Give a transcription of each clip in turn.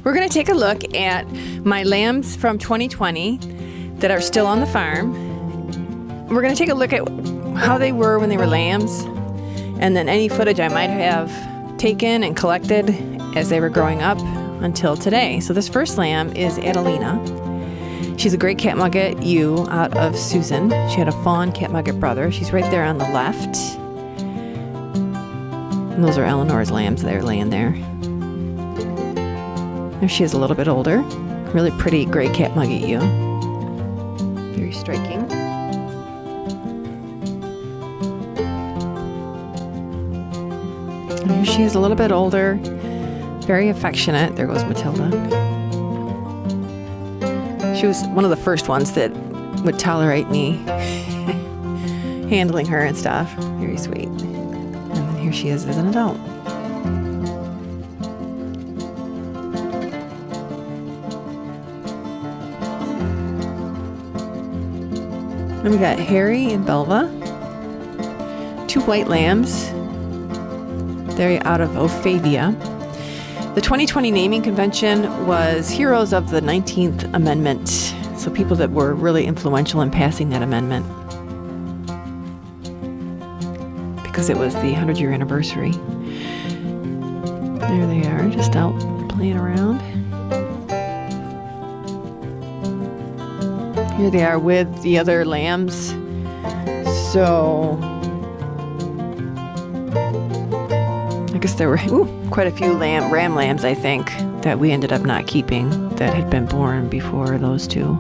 We're going to take a look at my lambs from 2020 that are still on the farm. We're going to take a look at how they were when they were lambs, and then any footage I might have taken and collected as they were growing up until today. So this first lamb is Adelina. She's a great catmugget ewe out of Susan. She had a fawn catmugget brother. She's right there on the left. And those are Eleanor's lambs. They're laying there. There she is, a little bit older. Really pretty gray catmugget ewe. Very striking. And here she is, a little bit older. Very affectionate. There goes Matilda. She was one of the first ones that would tolerate me handling her and stuff. Very sweet. And then here she is as an adult. And we got Harry and Belva, two white lambs. They're out of Ophavia. The 2020 naming convention was heroes of the 19th Amendment, so people that were really influential in passing that amendment, because it was the 100-year anniversary. There they are, just out playing around. Here they are with the other lambs. So I guess there were quite a few ram lambs, I think, that we ended up not keeping that had been born before those two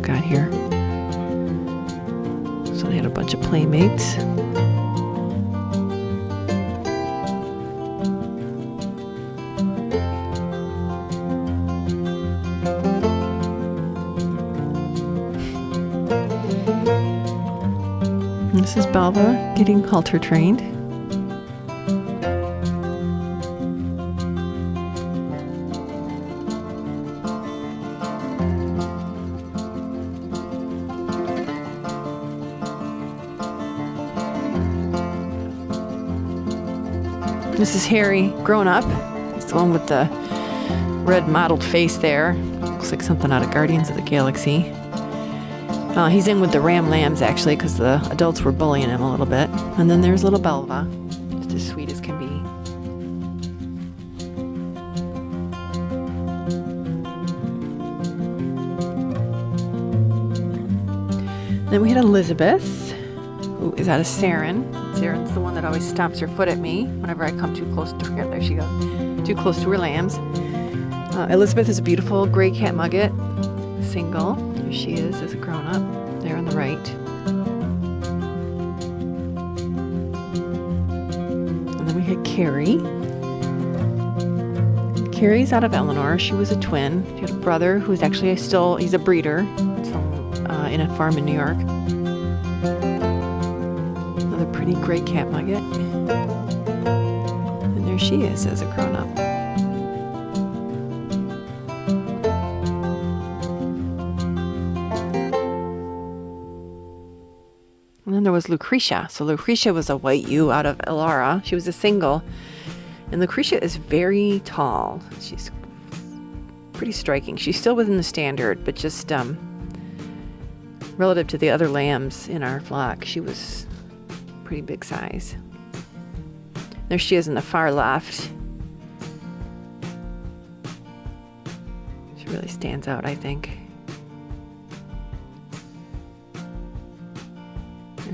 got here. So they had a bunch of playmates. This is Belva getting halter trained. This is Harry grown up. He's the one with the red mottled face there. Looks like something out of Guardians of the Galaxy. He's in with the ram lambs, actually, because the adults were bullying him a little bit. And then there's little Belva, just as sweet as can be. Then we had Elizabeth, who is out of Saren. Saren's the one that always stomps her foot at me whenever I come too close to her. There she goes. Too close to her lambs. Elizabeth is a beautiful gray catmugget, single. Here she is as a grown-up, there on the right. And then we had Carrie. Carrie's out of Eleanor. She was a twin. She had a brother who's actually he's a breeder, in a farm in New York. Another pretty gray catmugget. And there she is as a grown-up. And then there was Lucretia. So Lucretia was a white ewe out of Elara. She was a single. And Lucretia is very tall. She's pretty striking. She's still within the standard, but just relative to the other lambs in our flock, she was pretty big size. There she is in the far left. She really stands out, I think.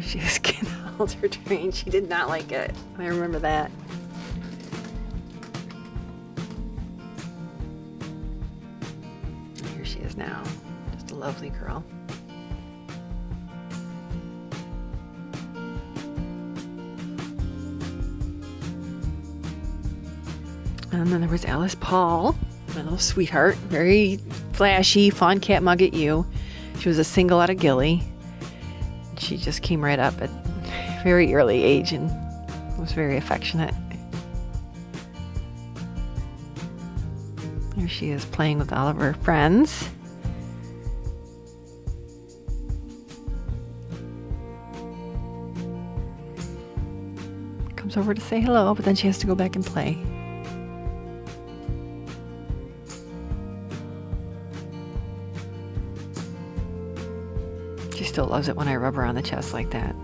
She was getting halter trained. She did not like it. I remember that. Here she is now. Just a lovely girl. And then there was Alice Paul, my little sweetheart. Very flashy, fawn cat mugget ewe. She was a single out of Gilly. She just came right up at a very early age and was very affectionate. There she is playing with all of her friends. Comes over to say hello, but then she has to go back and play. She still loves it when I rub her on the chest like that.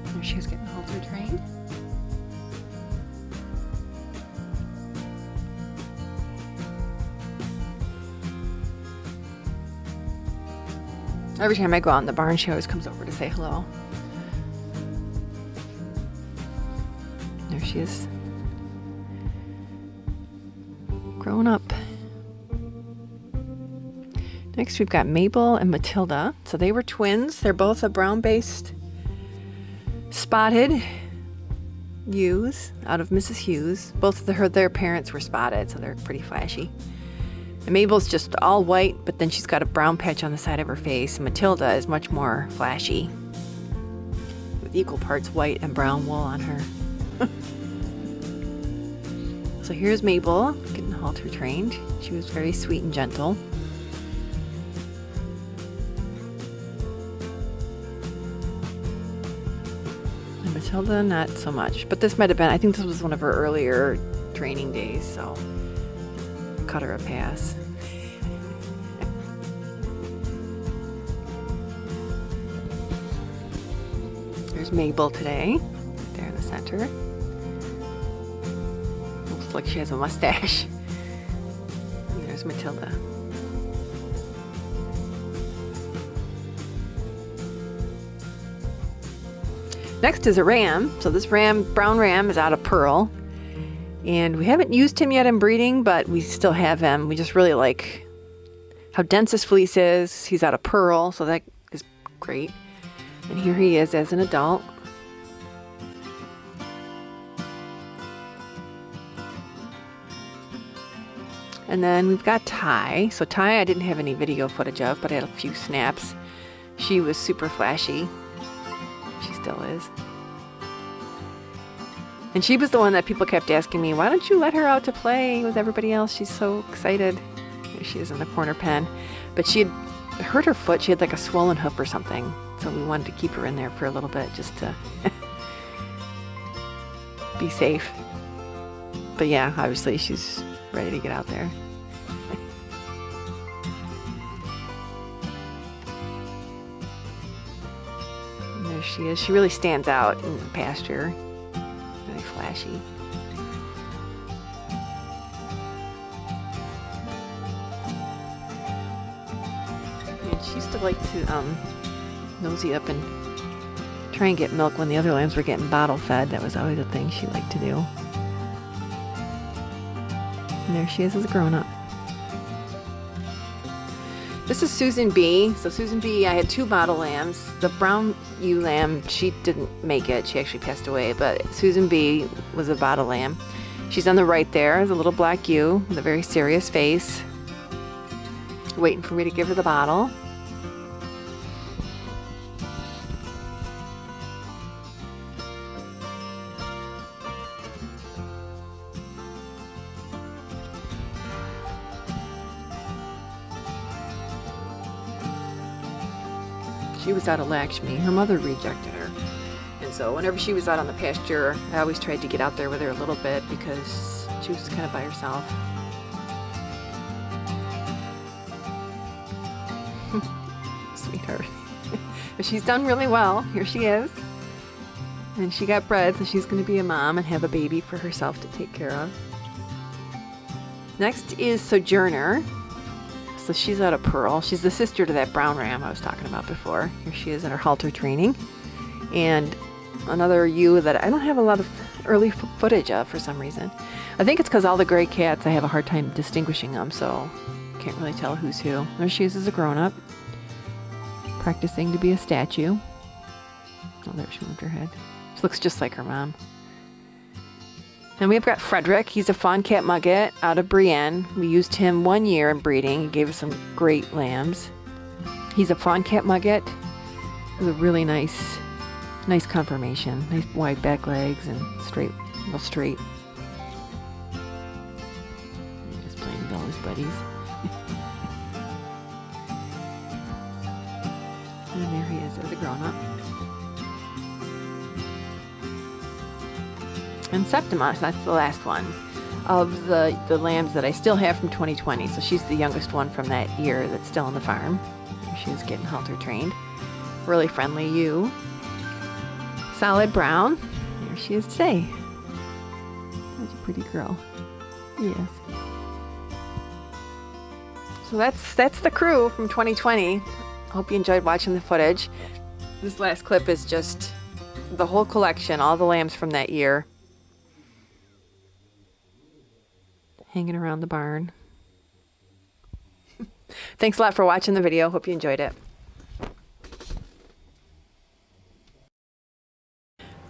There she is getting halter trained. Every time I go out in the barn, she always comes over to say hello. There she is. Grown up. Next, we've got Mabel and Matilda. So they were twins. They're both a brown-based spotted ewes out of Mrs. Hughes. Both of their parents were spotted, so they're pretty flashy. And Mabel's just all white, but then she's got a brown patch on the side of her face. And Matilda is much more flashy, with equal parts white and brown wool on her. So here's Mabel getting halter trained. She was very sweet and gentle. And Matilda, not so much. But this might have been, I think this was one of her earlier training days, so cut her a pass. There's Mabel today, right there in the center. Looks like she has a mustache. And there's Matilda. Next is a ram. So this brown ram is out of Pearl. And we haven't used him yet in breeding, but we still have him. We just really like how dense his fleece is. He's out of Pearl, so that is great. And here he is as an adult. And then we've got Ty. So Ty I didn't have any video footage of, but I had a few snaps. She was super flashy. She still is. And she was the one that people kept asking me, why don't you let her out to play with everybody else? She's so excited. There she is in the corner pen. But she had hurt her foot. She had like a swollen hoof or something. So we wanted to keep her in there for a little bit just to be safe. But yeah, obviously she's ready to get out there. And there she is. She really stands out in the pasture. Really flashy. And she used to like to nosy up and try and get milk when the other lambs were getting bottle fed. That was always a thing she liked to do. And there she is as a grown-up. This is Susan B. So Susan B, I had 2 bottle lambs. The brown ewe lamb, she didn't make it. She actually passed away. But Susan B was a bottle lamb. She's on the right there. There's a little black ewe with a very serious face, waiting for me to give her the bottle. She was out of Lakshmi. Her mother rejected her. And so whenever she was out on the pasture, I always tried to get out there with her a little bit because she was kind of by herself. Sweetheart. But she's done really well. Here she is. And she got bred, so she's going to be a mom and have a baby for herself to take care of. Next is Sojourner. So she's out of Pearl. She's the sister to that brown ram I was talking about before. Here she is in her halter training. And another ewe that I don't have a lot of early footage of for some reason. I think it's because all the gray cats, I have a hard time distinguishing them. So can't really tell who's who. There she is as a grown-up, practicing to be a statue. Oh, there she moved her head. She looks just like her mom. And we've got Frederick. He's a fawn cat mugget out of Brienne. We used him 1 year in breeding. He gave us some great lambs. He's a fawn cat mugget with a really nice conformation. Nice wide back legs and straight, real straight. Just playing with all his buddies. And there he is as a grown-up. And Septimus, that's the last one of the lambs that I still have from 2020. So she's the youngest one from that year that's still on the farm. She's getting halter trained. Really friendly ewe. Solid brown. There she is today. Such a pretty girl. Yes. So that's the crew from 2020. Hope you enjoyed watching the footage. This last clip is just the whole collection, all the lambs from that year. Hanging around the barn. Thanks a lot for watching the video. Hope you enjoyed it.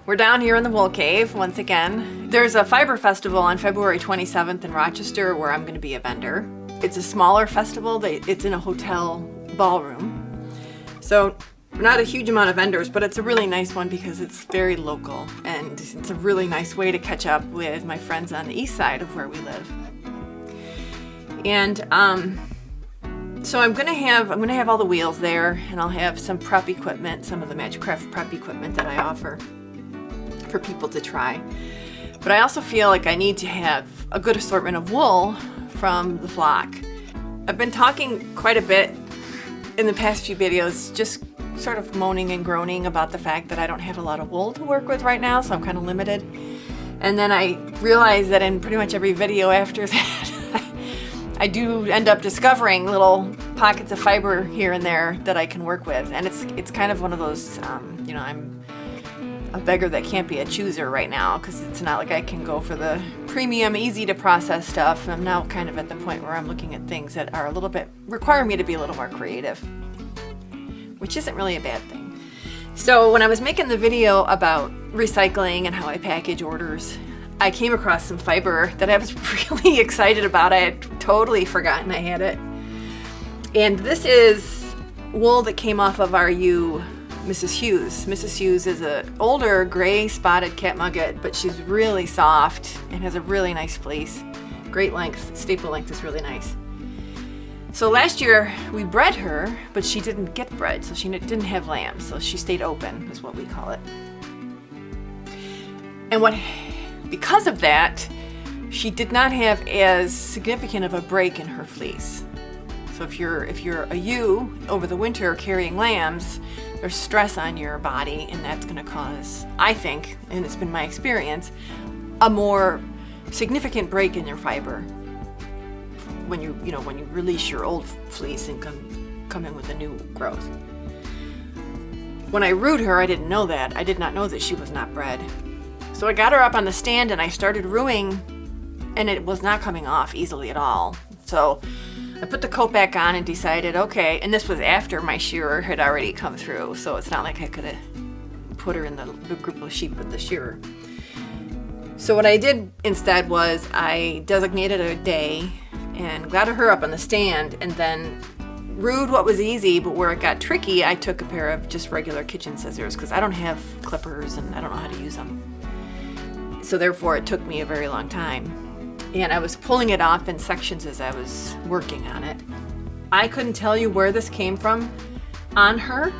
We're down here in the wool cave once again. There's a fiber festival on February 27th in Rochester where I'm going to be a vendor. It's a smaller festival. It's in a hotel ballroom. So not a huge amount of vendors, but it's a really nice one because it's very local and it's a really nice way to catch up with my friends on the east side of where we live. And so I'm gonna have all the wheels there, and I'll have some prep equipment, some of the Magicraft prep equipment that I offer for people to try. But I also feel like I need to have a good assortment of wool from the flock. I've been talking quite a bit in the past few videos, just sort of moaning and groaning about the fact that I don't have a lot of wool to work with right now, so I'm kind of limited. And then I realized that in pretty much every video after that, I do end up discovering little pockets of fiber here and there that I can work with. And it's kind of one of those, you know, I'm a beggar that can't be a chooser right now because it's not like I can go for the premium, easy to process stuff. I'm now kind of at the point where I'm looking at things that are a little bit, require me to be a little more creative, which isn't really a bad thing. So when I was making the video about recycling and how I package orders, I came across some fiber that I was really excited about. I had totally forgotten I had it. And this is wool that came off of our ewe, Mrs. Hughes. Mrs. Hughes is an older gray spotted cat mugget, but she's really soft and has a really nice fleece. Great length, staple length is really nice. So last year we bred her, but she didn't get bred, so she didn't have lambs, so she stayed open, is what we call it. And because of that, she did not have as significant of a break in her fleece. So if you're a ewe over the winter carrying lambs, there's stress on your body, and that's going to cause, I think, and it's been my experience, a more significant break in your fiber when you release your old fleece and come in with a new growth. When I rooed her, I didn't know that. I did not know that she was not bred. So I got her up on the stand and I started ruing, and it was not coming off easily at all. So I put the coat back on and decided, okay, and this was after my shearer had already come through, so it's not like I could have put her in the group of sheep with the shearer. So what I did instead was I designated a day and got her up on the stand, and then rued what was easy, but where it got tricky, I took a pair of just regular kitchen scissors because I don't have clippers and I don't know how to use them. So therefore it took me a very long time. And I was pulling it off in sections as I was working on it. I couldn't tell you where this came from on her.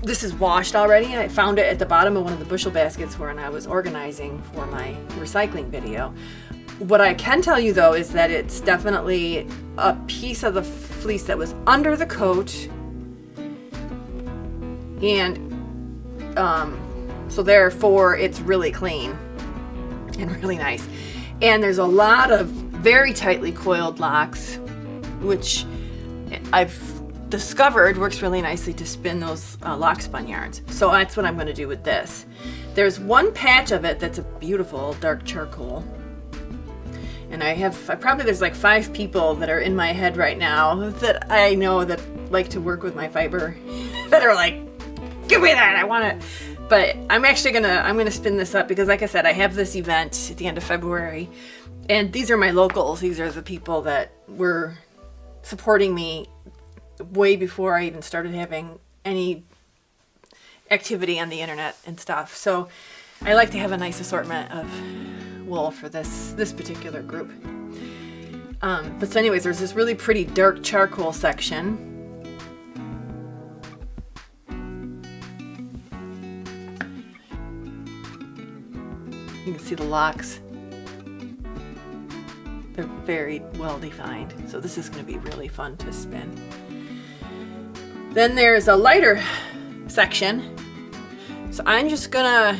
This is washed already. I found it at the bottom of one of the bushel baskets when I was organizing for my recycling video. What I can tell you though is that it's definitely a piece of the fleece that was under the coat, and so therefore it's really clean and really nice. And there's a lot of very tightly coiled locks, which I've discovered works really nicely to spin those lock spun yarns. So that's what I'm going to do with this. There's one patch of it that's a beautiful dark charcoal, And there's like 5 people that are in my head right now that I know that like to work with my fiber that are like, give me that, I want it. But I'm gonna spin this up because, like I said, I have this event at the end of February, and these are my locals. These are the people that were supporting me way before I even started having any activity on the internet and stuff. So I like to have a nice assortment of wool for this particular group. But so anyways, there's this really pretty dark charcoal section. You can see the locks. They're very well defined. So this is going to be really fun to spin. Then there's a lighter section. So I'm just gonna,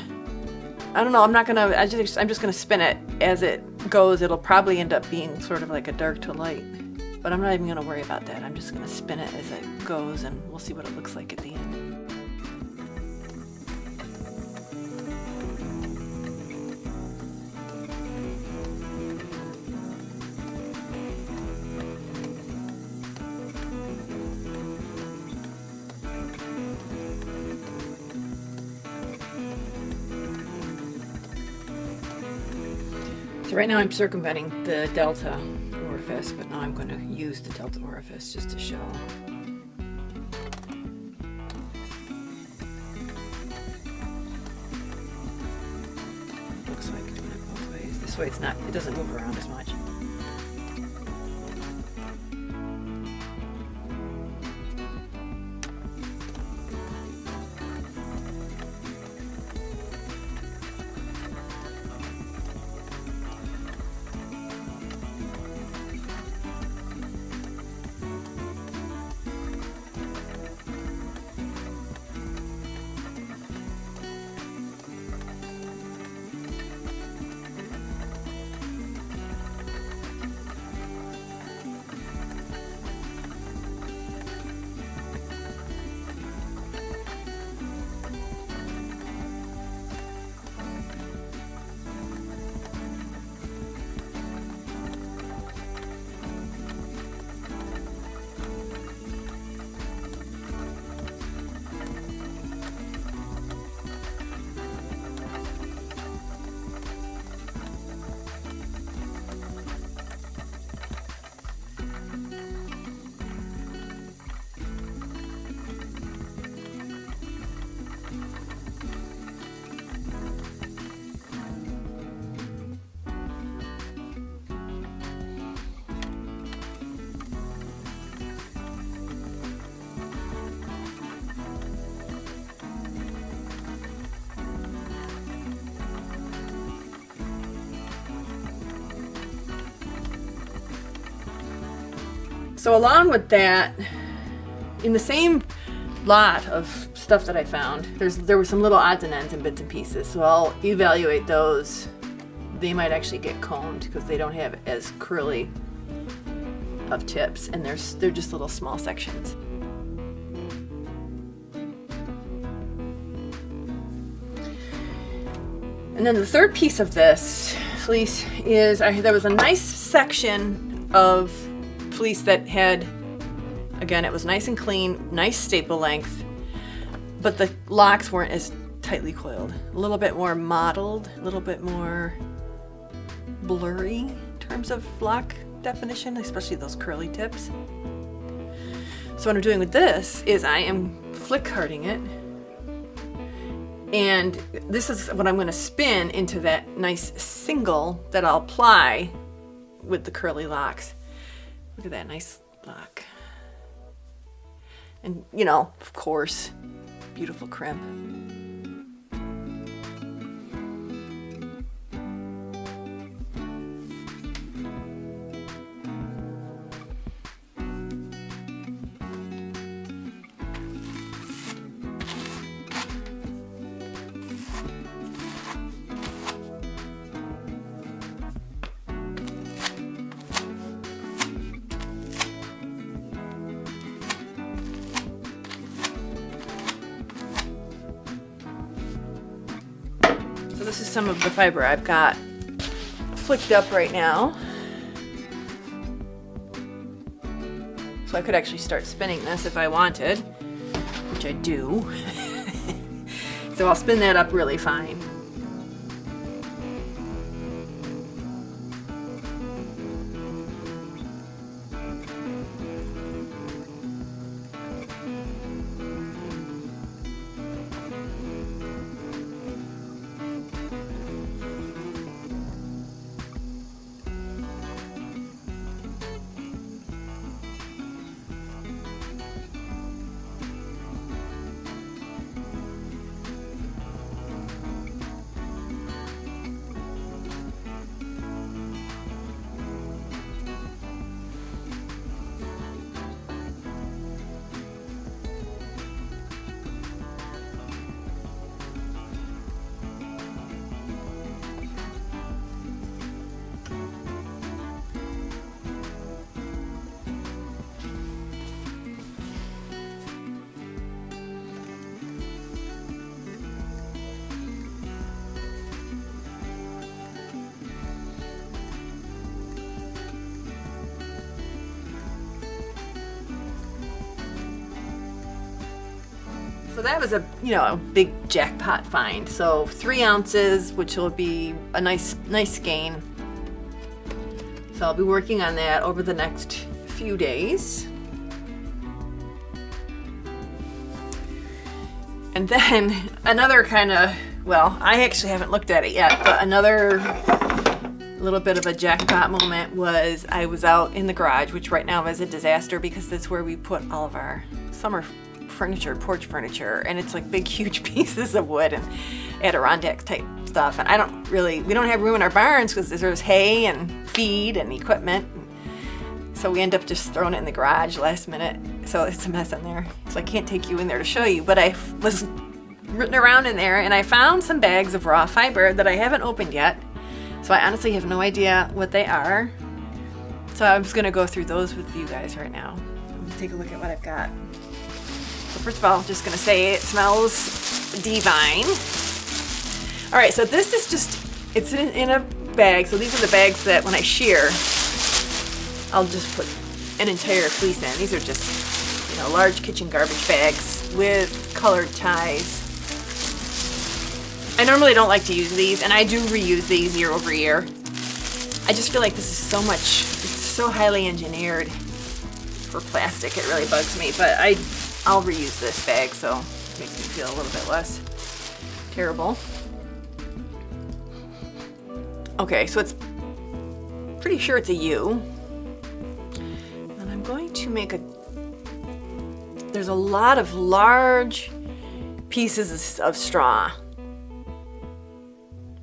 I'm just gonna spin it as it goes. It'll probably end up being sort of like a dark to light, but I'm not even gonna worry about that. I'm just gonna spin it as it goes, and we'll see what it looks like at the end. So right now I'm circumventing the delta orifice, but now I'm going to use the delta orifice just to show. Looks like doing it both ways. This way it doesn't move around as much. So along with that, in the same lot of stuff that I found, there were some little odds and ends and bits and pieces. So I'll evaluate those. They might actually get combed because they don't have as curly of tips, and they're just little small sections. And then the third piece of this fleece is there was a nice section of fleece that had, again, it was nice and clean, nice staple length, but the locks weren't as tightly coiled. A little bit more mottled, a little bit more blurry in terms of lock definition, especially those curly tips. So what I'm doing with this is I am flick carding it, and this is what I'm going to spin into that nice single that I'll apply with the curly locks. Look at that nice lock. And, you know, of course, beautiful crimp. So this is some of the fiber I've got flicked up right now. So I could actually start spinning this if I wanted, which I do. So I'll spin that up really fine. So that was a big jackpot find. So 3 ounces, which will be a nice gain. So I'll be working on that over the next few days. And then another kind of, well, I actually haven't looked at it yet, but another little bit of a jackpot moment was I was out in the garage, which right now is a disaster because that's where we put all of our summer furniture, porch furniture, and it's like big, huge pieces of wood and Adirondack type stuff. And we don't have room in our barns because there's hay and feed and equipment. So we end up just throwing it in the garage last minute. So it's a mess in there. So I can't take you in there to show you, but I was rooting around in there and I found some bags of raw fiber that I haven't opened yet. So I honestly have no idea what they are. So I'm just gonna go through those with you guys right now. I'm gonna take a look at what I've got. So first of all, I'm just gonna say it smells divine. All right, so this is it's in a bag. So these are the bags that when I shear, I'll just put an entire fleece in. These are just, large kitchen garbage bags with colored ties. I normally don't like to use these, and I do reuse these year over year. I just feel like this is it's so highly engineered for plastic. It really bugs me, but I'll reuse this bag, so it makes me feel a little bit less terrible. Okay, so it's pretty sure it's a ewe. And I'm going to make there's a lot of large pieces of straw,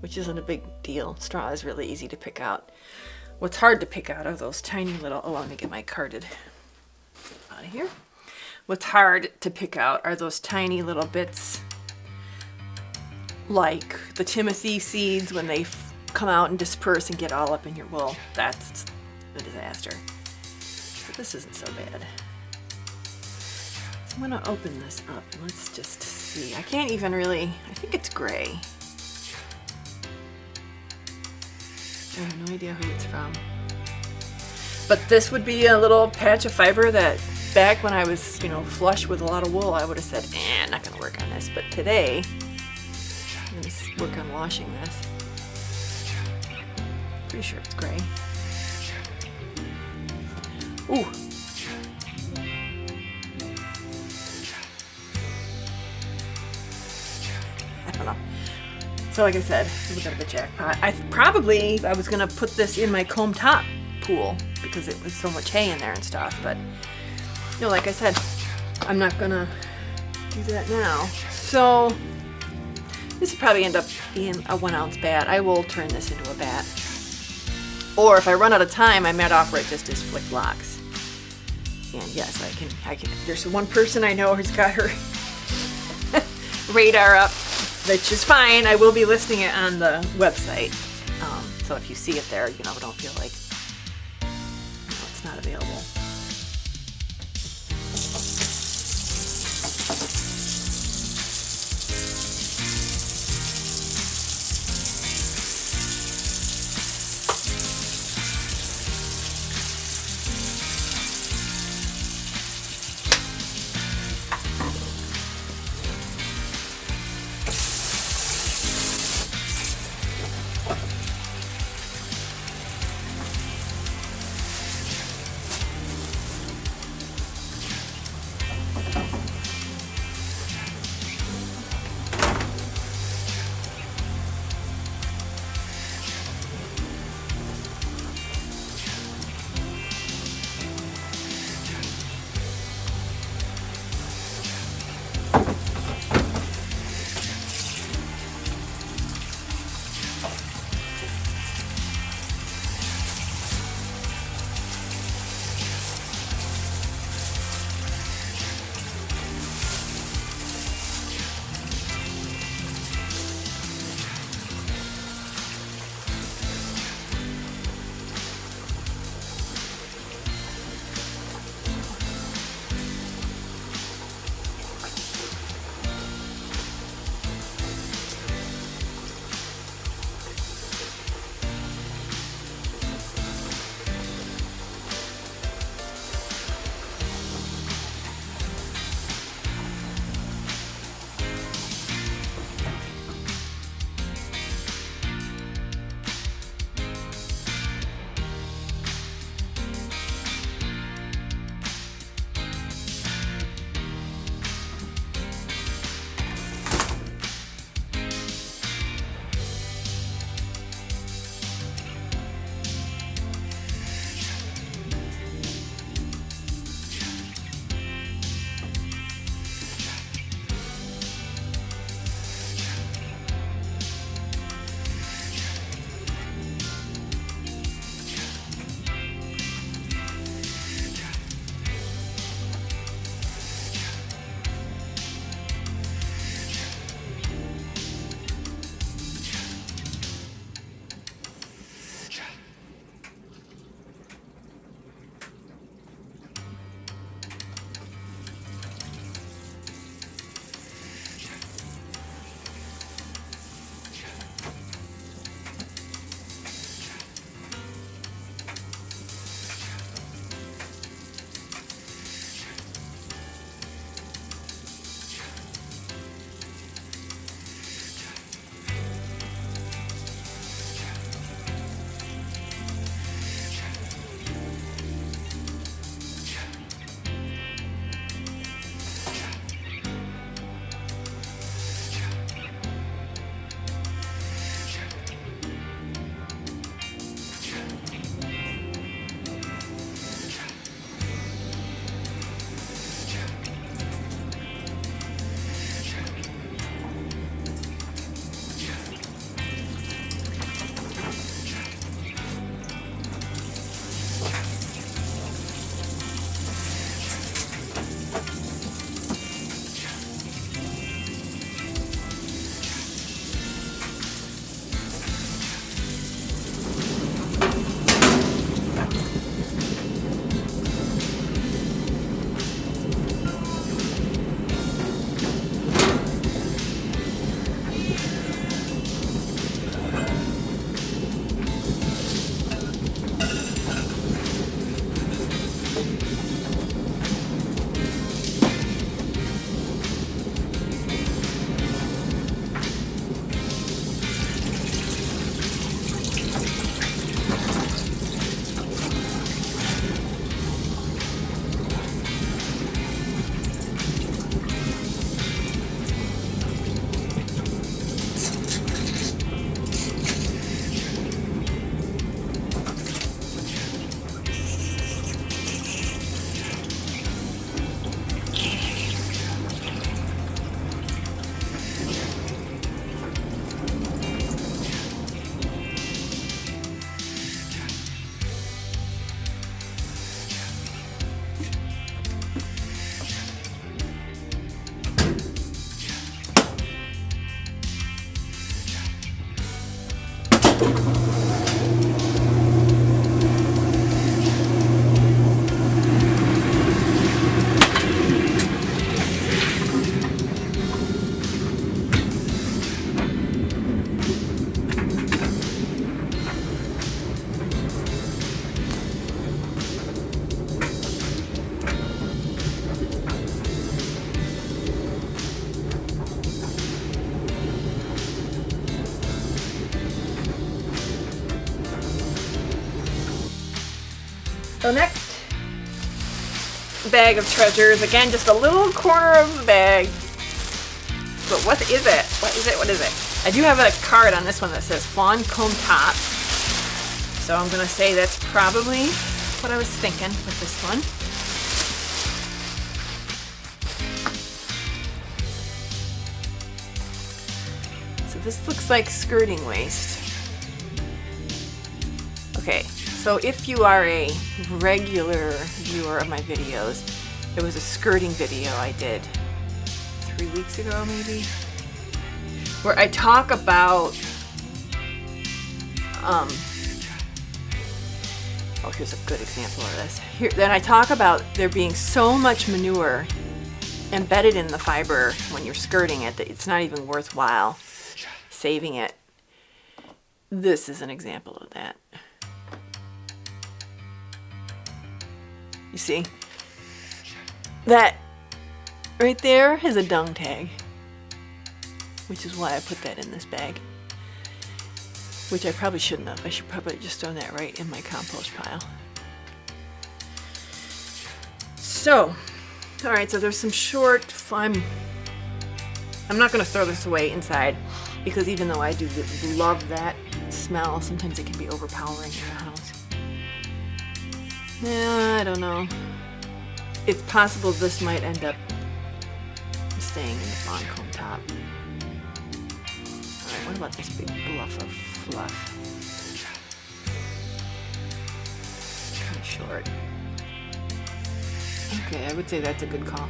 which isn't a big deal. Straw is really easy to pick out. What's hard to pick out are those tiny little, let me get my carded out of here. What's hard to pick out are those tiny little bits, like the Timothy seeds when they come out and disperse and get all up in your wool. That's a disaster. But this isn't so bad. So I'm gonna open this up and let's just see. I can't even really, I think it's gray. I have no idea who it's from. But this would be a little patch of fiber that back when I was, flush with a lot of wool, I would have said, not gonna work on this. But today, I'm gonna work on washing this. Pretty sure it's gray. Ooh. I don't know. So like I said, a little bit of a jackpot. I was gonna put this in my comb top pool because it was so much hay in there and stuff, but like I said, I'm not gonna do that now. So this will probably end up being a 1 ounce bat. I will turn this into a bat. Or if I run out of time, I might offer it just as flick locks. And yes, I can. There's one person I know who's got her radar up, which is fine. I will be listing it on the website. So if you see it there, don't feel like it's not available. So next bag of treasures, again, just a little corner of the bag. But what is it? What is it? What is it? I do have a card on this one that says fawn comb top. So I'm gonna say that's probably what I was thinking with this one. So this looks like skirting waist. Okay, so if you are a regular viewer of my videos, there was a skirting video I did 3 weeks ago maybe, where I talk about oh, here's a good example of this. Then I talk about there being so much manure embedded in the fiber when you're skirting it that it's not even worthwhile saving it. This is an example of that. You see? That right there is a dung tag, which is why I put that in this bag. Which I probably shouldn't have. I should probably just throw that right in my compost pile. So, all right, so there's some short, I'm not gonna throw this away inside because even though I do love that smell, sometimes it can be overpowering in the house. Yeah, I don't know. It's possible this might end up staying in the fawn comb top. All right, what about this big bluff of fluff? Kind of short. Okay, I would say that's a good call.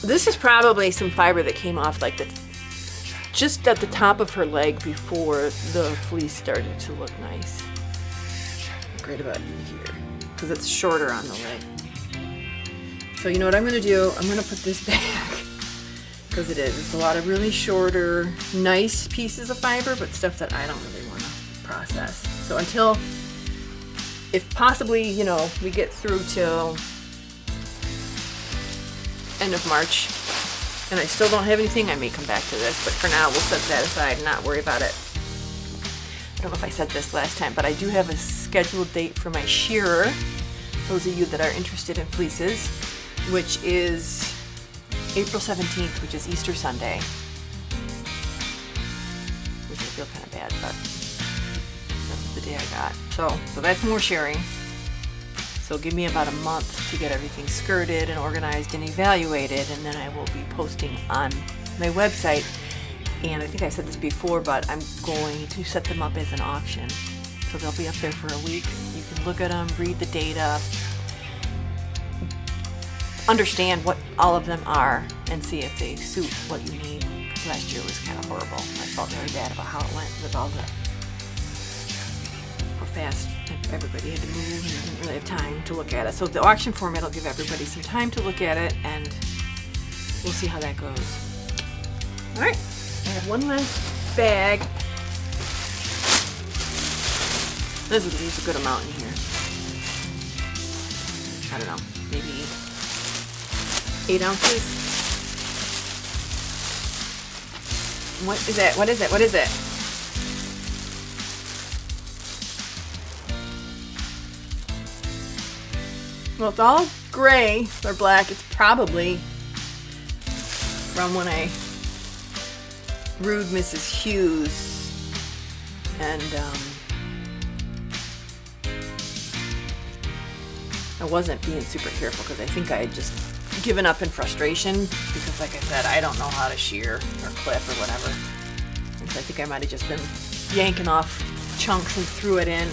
This is probably some fiber that came off like just at the top of her leg before the fleece started to look nice. Right about here, because it's shorter on the leg. So you know what I'm going to do? I'm going to put this back. Because it is. It's a lot of really shorter, nice pieces of fiber, but stuff that I don't really want to process. So until, if possibly, you know, we get through till end of March, and I still don't have anything, I may come back to this. But for now, we'll set that aside and not worry about it. I don't know if I said this last time, but I do have a scheduled date for my shearer. Those of you that are interested in fleeces, which is April 17th, which is Easter Sunday. Which I feel kind of bad, but that was the day I got. So that's more shearing. So give me about a month to get everything skirted and organized and evaluated, and then I will be posting on my website. And I think I said this before, but I'm going to set them up as an auction. So they'll be up there for a week. You can look at them, read the data, understand what all of them are, and see if they suit what you need. Because last year was kind of horrible. I felt very bad about how it went with all the how fast everybody had to move and didn't really have time to look at it. So the auction format will give everybody some time to look at it, and we'll see how that goes. All right, I have one last bag. There's a good amount in here. I don't know, maybe 8 ounces. What is it? What is it? What is it? Well, it's all gray or black. It's probably from when I brewed Mrs. Hughes, and I wasn't being super careful because I think I had just given up in frustration because, like I said, I don't know how to shear or clip or whatever. And so I think I might have just been yanking off chunks and threw it in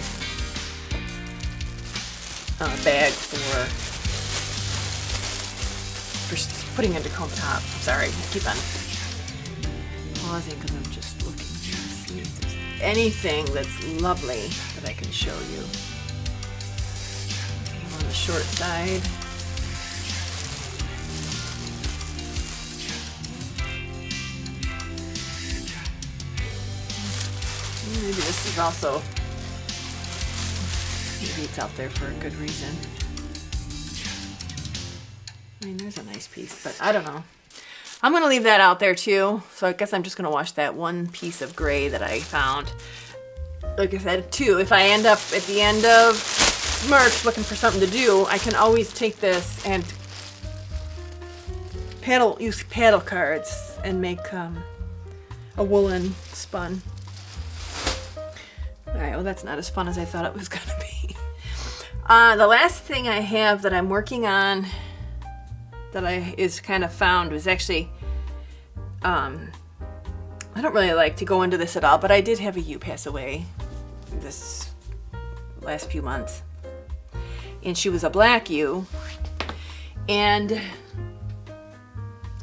a bag for putting into comb top. I'm sorry, I keep on pausing because I'm just looking to see if there's anything that's lovely that I can show you. I'm on the short side. Maybe this is also, maybe it's out there for a good reason. I mean, there's a nice piece, but I don't know. I'm going to leave that out there too. So I guess I'm just going to wash that one piece of gray that I found. Like I said, too, if I end up at the end of March looking for something to do, I can always take this and use paddle cards and make a woolen spun. Alright, well that's not as fun as I thought it was going to be. The last thing I have that I'm working on that is kind of found was actually, I don't really like to go into this at all, but I did have a ewe pass away this last few months. And she was a black ewe. And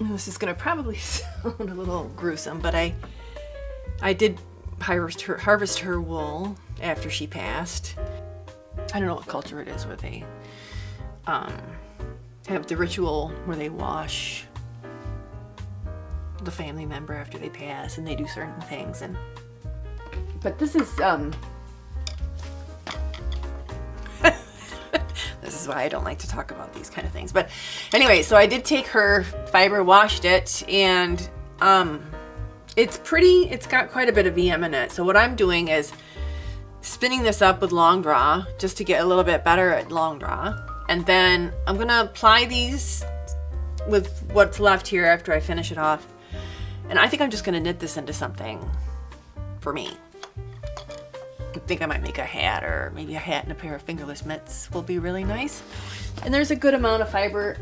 this is going to probably sound a little gruesome, but I did harvest her wool after she passed. I don't know what culture it is where they have the ritual where they wash the family member after they pass, and they do certain things. But this is this is why I don't like to talk about these kind of things. But anyway, so I did take her fiber, washed it, and it's got quite a bit of VM in it. So what I'm doing is spinning this up with long draw just to get a little bit better at long draw. And then I'm gonna apply these with what's left here after I finish it off. And I think I'm just gonna knit this into something for me. I think I might make a hat, or maybe a hat and a pair of fingerless mitts will be really nice. And there's a good amount of fiber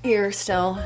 here still.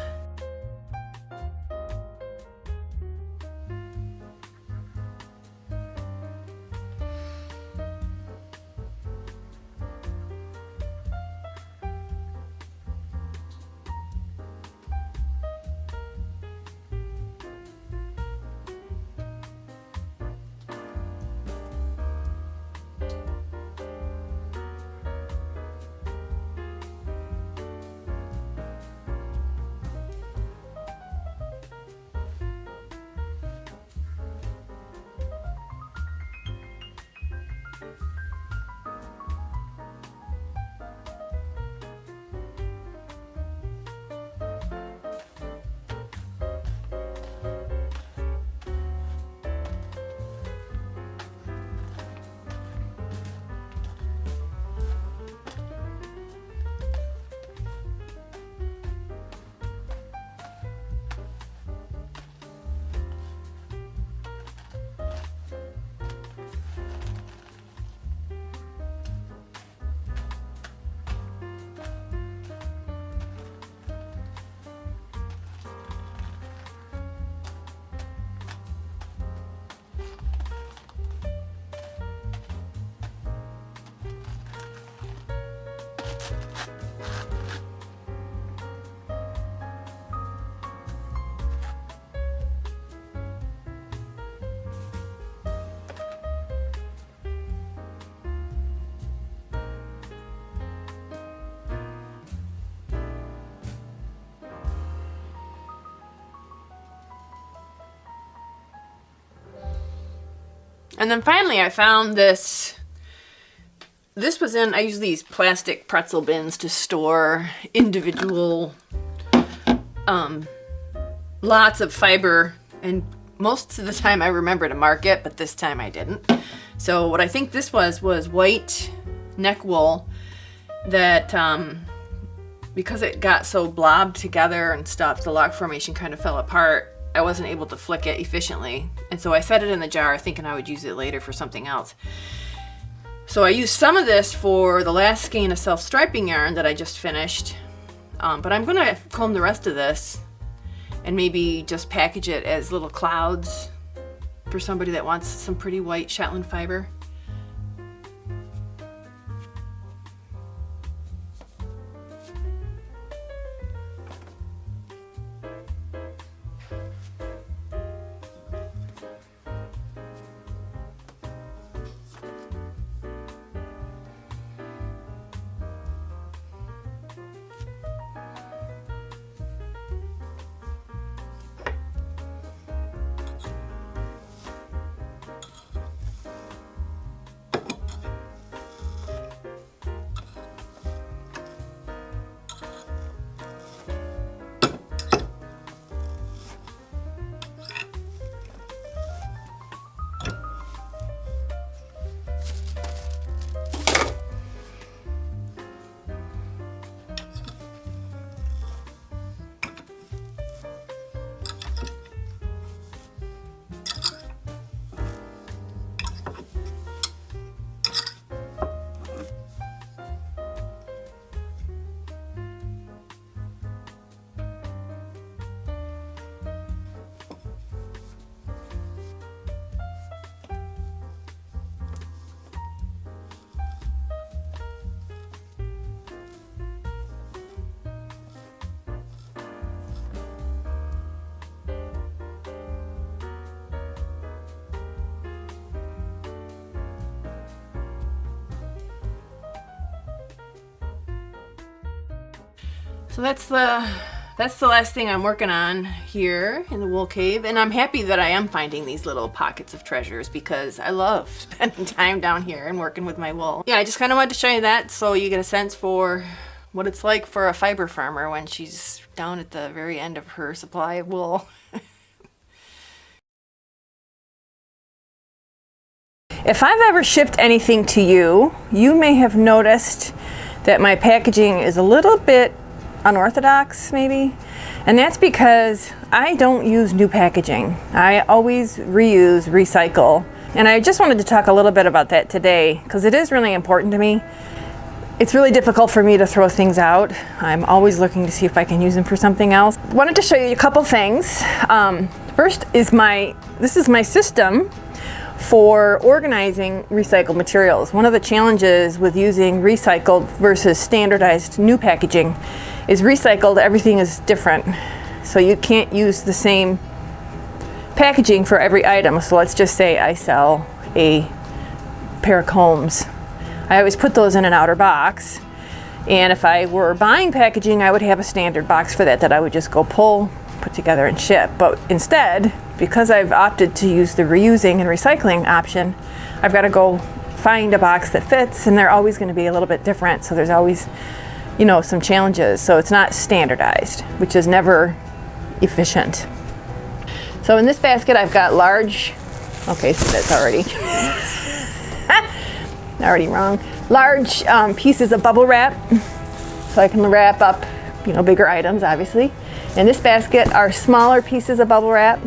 And then finally I found this. This was I use these plastic pretzel bins to store individual lots of fiber, and most of the time I remember to mark it, but this time I didn't. So what I think this was white neck wool that because it got so blobbed together and stuff, the lock formation kind of fell apart. I wasn't able to flick it efficiently, and so I set it in the jar thinking I would use it later for something else. So I used some of this for the last skein of self-striping yarn that I just finished, but I'm gonna comb the rest of this and maybe just package it as little clouds for somebody that wants some pretty white Shetland fiber. So that's the last thing I'm working on here in the wool cave, and I'm happy that I am finding these little pockets of treasures because I love spending time down here and working with my wool. Yeah, I just kind of wanted to show you that so you get a sense for what it's like for a fiber farmer when she's down at the very end of her supply of wool. If I've ever shipped anything to you, you may have noticed that my packaging is a little bit unorthodox, maybe. And that's because I don't use new packaging. I always reuse, recycle. And I just wanted to talk a little bit about that today because it is really important to me. It's really difficult for me to throw things out. I'm always looking to see if I can use them for something else. Wanted to show you a couple things. First is this is my system for organizing recycled materials. One of the challenges with using recycled versus standardized new packaging is recycled, everything is different. So you can't use the same packaging for every item. So let's just say I sell a pair of combs. I always put those in an outer box. And if I were buying packaging, I would have a standard box for that I would just go pull, put together and ship. But instead, because I've opted to use the reusing and recycling option, I've got to go find a box that fits, and they're always going to be a little bit different. So there's always, some challenges. So it's not standardized, which is never efficient. So in this basket, I've got large, okay, so that's already wrong. Large pieces of bubble wrap, so I can wrap up, bigger items, obviously. In this basket are smaller pieces of bubble wrap.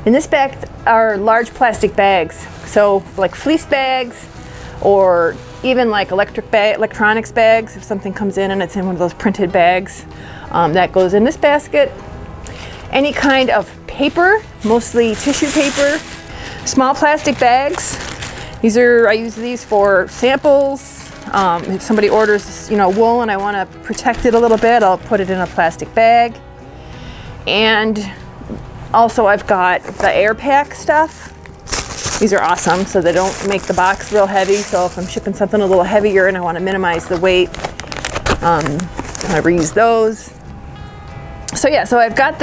In this bag are large plastic bags, so like fleece bags or even like electronics bags. If something comes in and it's in one of those printed bags, that goes in this basket. Any kind of paper, mostly tissue paper, small plastic bags. I use these for samples. If somebody orders, wool and I want to protect it a little bit, I'll put it in a plastic bag. And also I've got the air pack stuff. These are awesome, so they don't make the box real heavy. So if I'm shipping something a little heavier and I want to minimize the weight, I reuse those. So yeah, so I've got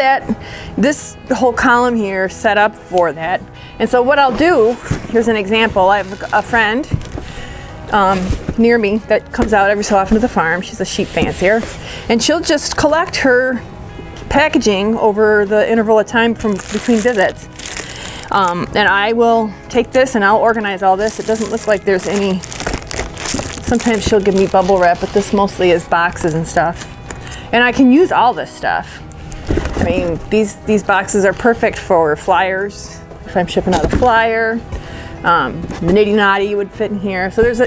this whole column here set up for that. And so what I'll do, here's an example. I have a friend near me that comes out every so often to the farm. She's a sheep fancier, and she'll just collect her packaging over the interval of time from between visits. And I will take this and I'll organize all this. It doesn't look like there's any, sometimes she'll give me bubble wrap, but this mostly is boxes and stuff. And I can use all this stuff. I mean, these boxes are perfect for flyers. If I'm shipping out a flyer, the Nitty Notty would fit in here. So there's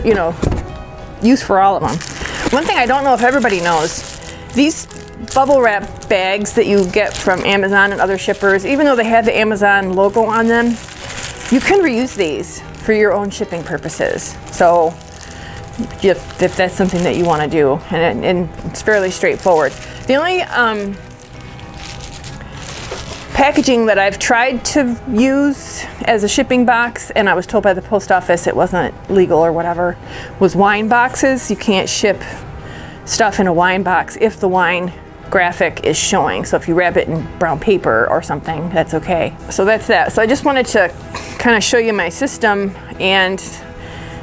use for all of them. One thing I don't know if everybody knows, these bubble wrap bags that you get from Amazon and other shippers, even though they have the Amazon logo on them, you can reuse these for your own shipping purposes. So if that's something that you want to do, and it's fairly straightforward. The only packaging that I've tried to use as a shipping box, and I was told by the post office it wasn't legal or whatever, was wine boxes. You can't ship stuff in a wine box if the wine graphic is showing. So if you wrap it in brown paper or something, that's okay. So that's that. So I just wanted to kind of show you my system, and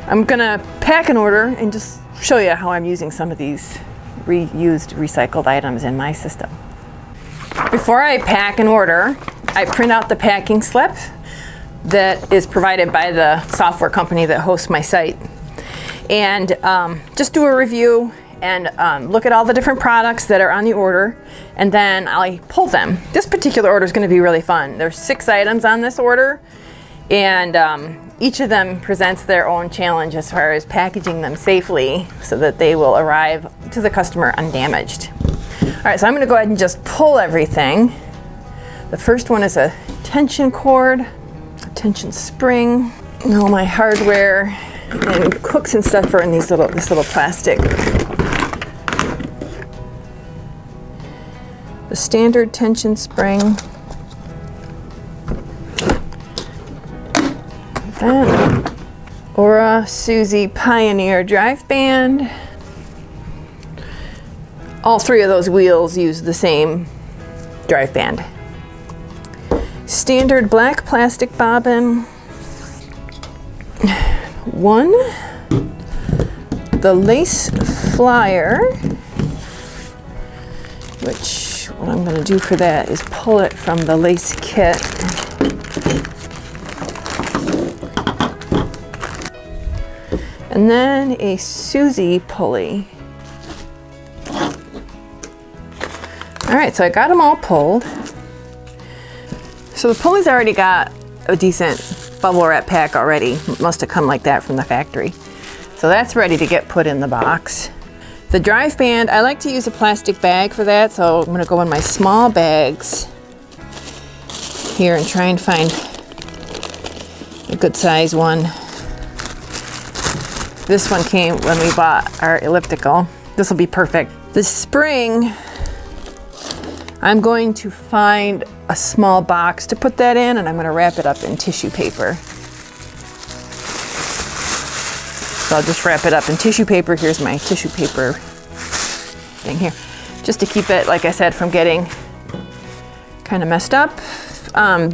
I'm gonna pack an order and just show you how I'm using some of these reused, recycled items in my system. Before I pack an order, I print out the packing slip that is provided by the software company that hosts my site, and just do a review and look at all the different products that are on the order, and then I pull them. This particular order is going to be really fun. There's 6 items on this order, and each of them presents their own challenge as far as packaging them safely so that they will arrive to the customer undamaged. All right, so I'm going to go ahead and just pull everything. The first one is a tension cord, a tension spring, and all my hardware and hooks and stuff are in this little plastic. The standard tension spring. Then Aura Suzy Pioneer drive band. All three of those wheels use the same drive band. Standard black plastic bobbin. One. The lace flyer, which what I'm going to do for that is pull it from the lace kit. And then a Susie pulley. All right, so I got them all pulled. So the pulley's already got a decent bubble wrap pack already. Must have come like that from the factory. So that's ready to get put in the box. The drive band, I like to use a plastic bag for that, so I'm gonna go in my small bags here and try and find a good size one. This one came when we bought our elliptical. This will be perfect. This spring, I'm going to find a small box to put that in, and I'm gonna wrap it up in tissue paper. So I'll just wrap it up in tissue paper. Here's my tissue paper thing here. Just to keep it, like I said, from getting kind of messed up.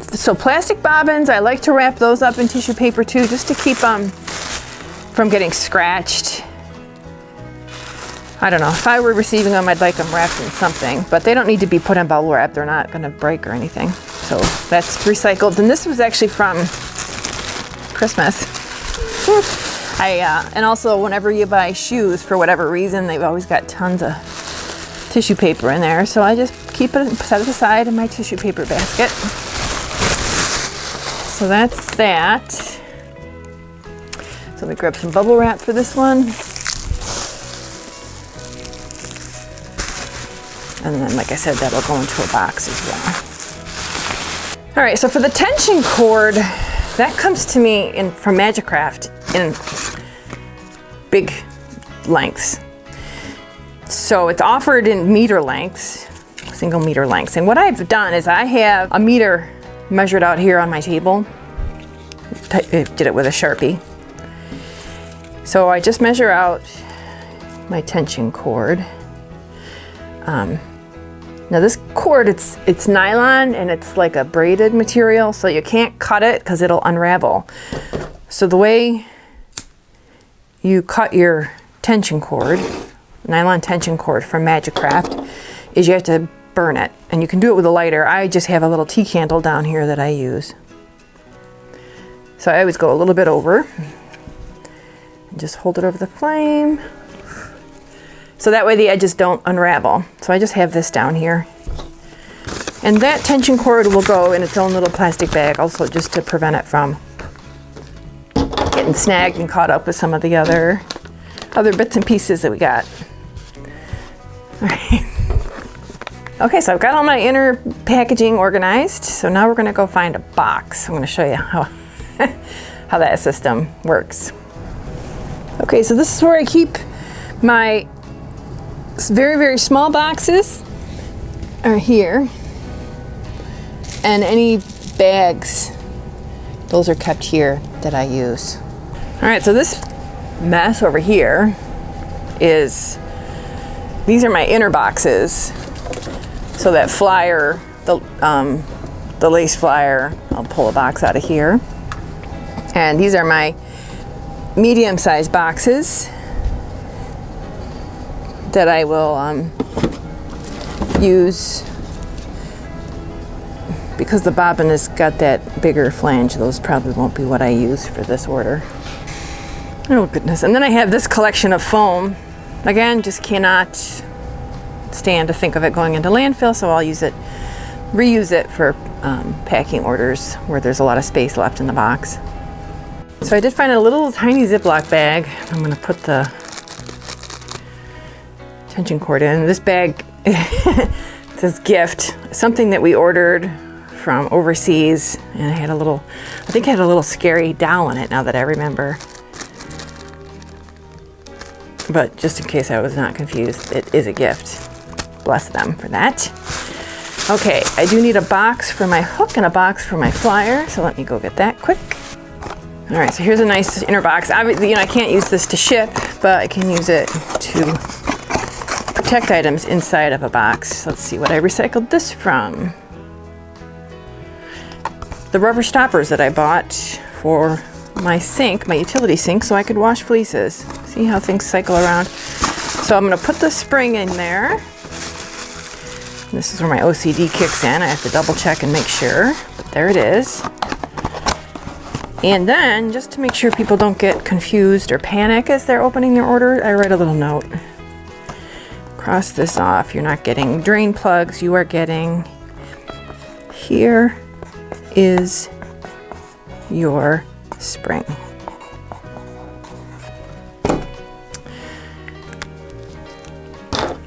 So plastic bobbins, I like to wrap those up in tissue paper too, just to keep them from getting scratched. I don't know, if I were receiving them, I'd like them wrapped in something, but they don't need to be put in bubble wrap. They're not gonna break or anything. So that's recycled. And this was actually from Christmas. And also whenever you buy shoes, for whatever reason, they've always got tons of tissue paper in there. So I just keep it, set it aside in my tissue paper basket. So that's that. So let me grab some bubble wrap for this one. And then, like I said, that'll go into a box as well. All right, so for the tension cord, that comes to me from Magicraft in big lengths. So it's offered in meter lengths, single meter lengths. And what I've done is I have a meter measured out here on my table. I did it with a Sharpie. So I just measure out my tension cord. Now this cord, it's nylon and it's like a braided material, so you can't cut it because it'll unravel. So the way you cut your tension cord, nylon tension cord from Magicraft, is you have to burn it. And you can do it with a lighter. I just have a little tea candle down here that I use. So I always go a little bit over and just hold it over the flame. So that way the edges don't unravel. So I just have this down here. And that tension cord will go in its own little plastic bag also, just to prevent it from getting snagged and caught up with some of the other bits and pieces that we got. All right. Okay, so I've got all my inner packaging organized. So now we're gonna go find a box. I'm gonna show you how that system works. Okay, so this is where I keep my very, very small boxes are here. And any bags, those are kept here that I use. All right, so this mess over here these are my inner boxes. So that flyer, the lace flyer, I'll pull a box out of here. And these are my medium-sized boxes that I will use because the bobbin has got that bigger flange. Those probably won't be what I use for this order. Oh goodness. And then I have this collection of foam. Again, just cannot stand to think of it going into landfill, so I'll reuse it for packing orders where there's a lot of space left in the box. So I did find a little tiny Ziploc bag. I'm going to put the tension cord in. This bag says gift, something that we ordered from overseas, and I think it had a little scary doll in it, now that I remember. But just in case I was not confused, it is a gift. Bless them for that. Okay, I do need a box for my hook and a box for my flyer, so let me go get that quick. All right, so here's a nice inner box. Obviously, I can't use this to ship, but I can use it to protect items inside of a box. Let's see what I recycled this from. The rubber stoppers that I bought for my sink, my utility sink, so I could wash fleeces. See how things cycle around. So I'm going to put the spring in there. This is where my OCD kicks in. I have to double check and make sure, but there it is. And then, just to make sure people don't get confused or panic as they're opening their order, I write a little note. Cross this off. You're not getting drain plugs. You are getting, here is your spring.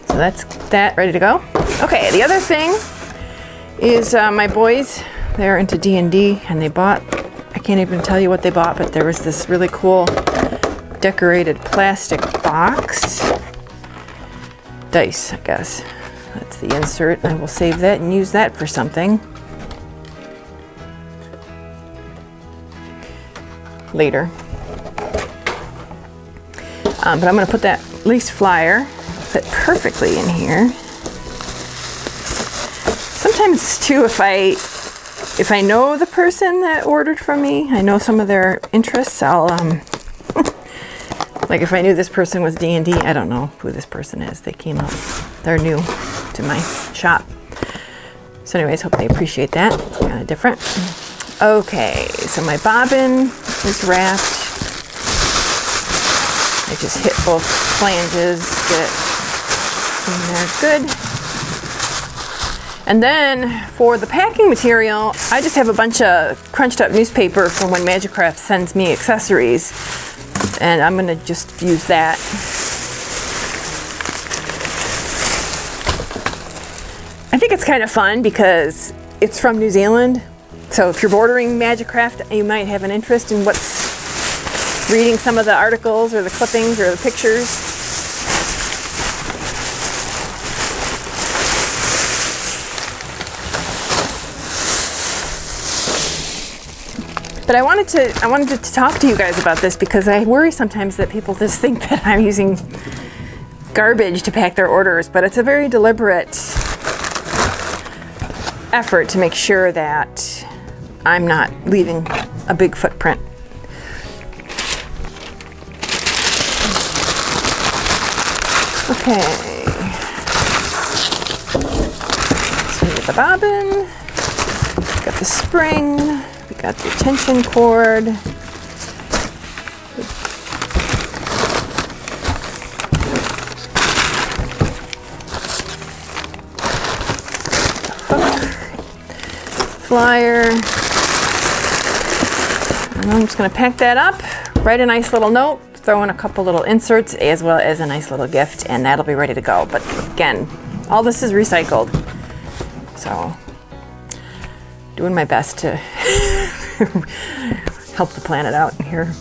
So that's that, ready to go. Okay, the other thing is my boys, they're into D&D, and they bought, I can't even tell you what they bought, but there was this really cool decorated plastic box. Dice, I guess. That's the insert. I will save that and use that for something later. But I'm going to put that lace flyer, fit perfectly in here. Sometimes too, if I know the person that ordered from me, I know some of their interests, I'll like if I knew this person was D&D, I don't know who this person is. They came up, they're new to my shop. So anyways, hope they appreciate that. It's kind of different. Okay, so my bobbin is wrapped. I just hit both flanges, get it in there good. And then for the packing material, I just have a bunch of crunched up newspaper from when Magicraft sends me accessories. And I'm gonna just use that. I think it's kind of fun because it's from New Zealand. So if you're ordering Magicraft, you might have an interest in reading some of the articles or the clippings or the pictures. But I wanted to talk to you guys about this because I worry sometimes that people just think that I'm using garbage to pack their orders, but it's a very deliberate effort to make sure that I'm not leaving a big footprint. Okay. So we got the bobbin, got the spring, we got the tension cord. Flyer. And I'm just going to pack that up, write a nice little note, throw in a couple little inserts as well as a nice little gift, and that'll be ready to go. But again, all this is recycled. So, doing my best to help the planet out here.